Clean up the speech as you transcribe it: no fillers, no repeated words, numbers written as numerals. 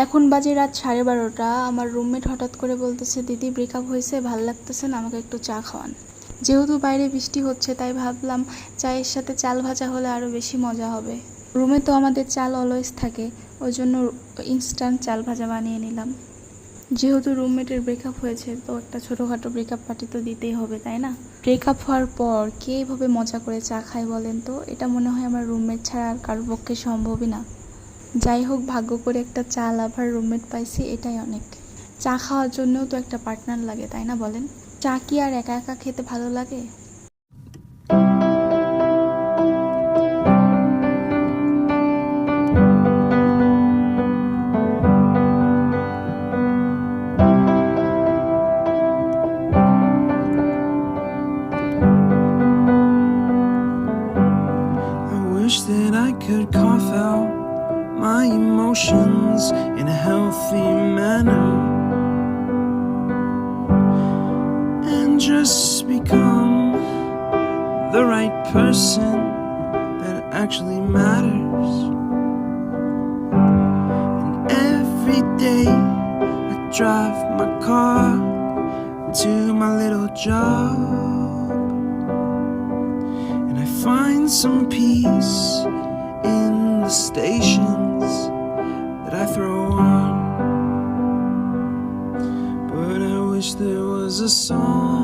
এখন বাজে রাত 12:30। আমার রুমমেট হঠাৎ করে বলতেছে, দিদি ব্রেকআপ হয়েছে, ভাল লাগতেছে না, আমাকে একটু চা খাওয়ান। যেহেতু বাইরে বৃষ্টি হচ্ছে তাই ভাবলাম চায়ের সাথে চাল ভাজা হলে আরও বেশি মজা হবে। রুমে তো আমাদের চাল অলওয়েজ থাকে, ওই জন্য ইনস্ট্যান্ট চাল ভাজা বানিয়ে নিলাম। যেহেতু রুমমেটের ব্রেকআপ হয়েছে তো একটা ছোটোখাটো ব্রেকআপ পার্টি তো দিতেই হবে, তাই না? ব্রেকআপ হওয়ার পর কে এভাবে মজা করে চা খায় বলেন তো? এটা মনে হয় আমার রুমমেট ছাড়া আর কারোর পক্ষে সম্ভবই না। যাই হোক, ভাগ্য করে একটা চা লাভার রুমমেট পাইছি, এটাই অনেক। চা খাওয়ার জন্যও তো একটা পার্টনার লাগে, তাই না বলেন? চা কি আর একা একা খেতে ভালো লাগে? I wish that I could cough out my emotions in a healthy manner and just become the right person that actually matters. And every day I drive my car to my little job, and I find some peace in the stations that I throw on. But I wish there was a song